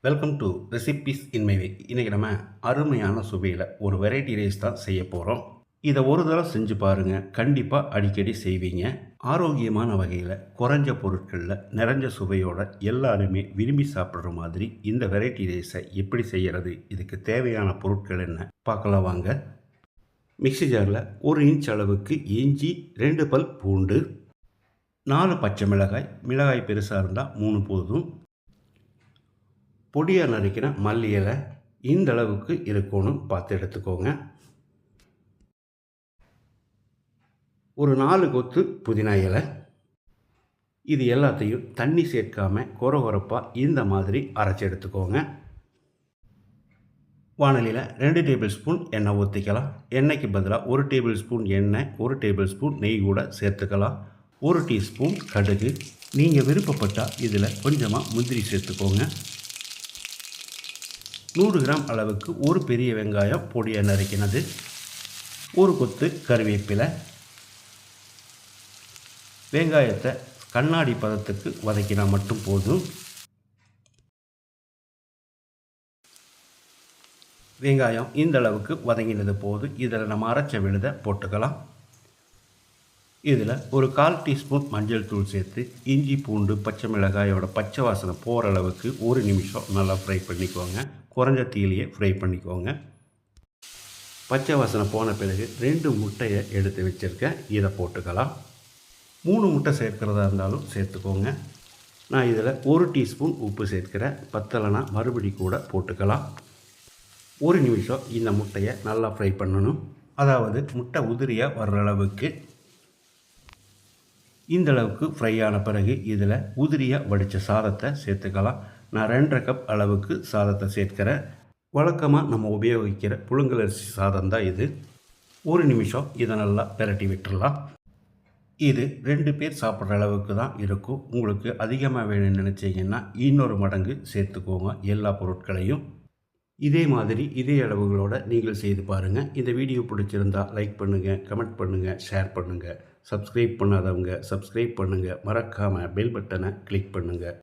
Welcome to recipes in my way. இன்றைக்கி நம்ம அருமையான சுவையில் ஒரு வெரைட்டி ரைஸ் தான் செய்ய போகிறோம். இதை ஒரு தடவை செஞ்சு பாருங்கள், கண்டிப்பாக அடிக்கடி செய்வீங்க. ஆரோக்கியமான வகையில் குறைஞ்ச பொருட்களில் நிறைஞ்ச சுவையோட எல்லாருமே விரும்பி சாப்பிட்ற மாதிரி இந்த வெரைட்டி ரைஸை எப்படி செய்கிறது, இதுக்கு தேவையான பொருட்கள் என்ன பார்க்கலாம் வாங்க. மிக்ஸி ஜாரில் 1 இன்ச் அளவுக்கு இஞ்சி, 2 பல் பூண்டு, 4 பச்சை மிளகாய், மிளகாய் பெருசாக இருந்தால் 3 போதும், பொடியாக நறுக்கின மல்லி இலை இந்த அளவுக்கு இருக்கணும் பார்த்து எடுத்துக்கோங்க. ஒரு 4 கொத்து புதினா இலை. இது எல்லாத்தையும் தண்ணி சேர்க்காமல் கொரகொரப்பாக இந்த மாதிரி அரைச்சி எடுத்துக்கோங்க. வானலியில் 2 டேபிள் ஸ்பூன் எண்ணெய் ஊற்றிக்கலாம். எண்ணெய்க்கு பதிலாக 1 டேபிள் ஸ்பூன் எண்ணெய், 1 டேபிள் ஸ்பூன் நெய் கூட சேர்த்துக்கலாம். 1 டீஸ்பூன் கடுகு. நீங்கள் விருப்பப்பட்டால் இதில் கொஞ்சமாக முந்திரி சேர்த்துக்கோங்க. 100 கிராம் அளவுக்கு ஒரு பெரிய வெங்காயம் பொடியாக நறுக்கினது, ஒரு கொத்து கருவேப்பிலை. வெங்காயத்தை கண்ணாடி பதத்துக்கு வதக்கினா மட்டும் போதும். வெங்காயம் இந்த அளவுக்கு வதங்கினது போது இதில் நம்ம அரைச்ச விழுதை போட்டுக்கலாம். இதில் ஒரு 1/4 டீஸ்பூன் மஞ்சள் தூள் சேர்த்து இஞ்சி, பூண்டு, பச்சை மிளகாயோட பச்சை வாசனை போகிற அளவுக்கு 1 நிமிஷம் நல்லா ஃப்ரை பண்ணிக்கோங்க. குறைஞ்ச தீயிலேயே ஃப்ரை பண்ணிக்கோங்க. பச்சை வாசனை போன பிறகு 2 முட்டையை எடுத்து வச்சுருக்கேன், இதை போட்டுக்கலாம். 3 முட்டை சேர்க்கிறதா இருந்தாலும் சேர்த்துக்கோங்க. நான் இதில் 1 டீஸ்பூன் உப்பு சேர்க்கிறேன், பத்தலைனா மறுபடி கூட போட்டுக்கலாம். 1 நிமிஷம் இந்த முட்டையை நல்லா ஃப்ரை பண்ணணும். அதாவது முட்டை உதிரியாக வர்ற அளவுக்கு. இந்த அளவுக்கு ஃப்ரை ஆன பிறகு இதில் உதிரியாக வடித்த சாதத்தை சேர்த்துக்கலாம். நான் 2.5 கப் அளவுக்கு சாதத்தை சேர்க்கிறேன். வழக்கமாக நம்ம உபயோகிக்கிற புழுங்கலரிசி சாதம் தான் இது. 1 நிமிஷம் இதை நல்லா பிரட்டி விட்டுடலாம். இது 2 பேர் சாப்பிட்ற அளவுக்கு தான் இருக்கும். உங்களுக்கு அதிகமாக வேணும்னு நினச்சிங்கன்னா இன்னொரு மடங்கு சேர்த்துக்கோங்க எல்லா பொருட்களையும். இதே மாதிரி இதே அளவுகளோடு நீங்கள் செய்து பாருங்கள். இந்த வீடியோ பிடிச்சிருந்தால் லைக் பண்ணுங்கள், கமெண்ட் பண்ணுங்கள், ஷேர் பண்ணுங்கள். சப்ஸ்கிரைப் பண்ணாதவங்க சப்ஸ்கிரைப் பண்ணுங்கள். மறக்காமல் பெல் பட்டனை கிளிக் பண்ணுங்கள்.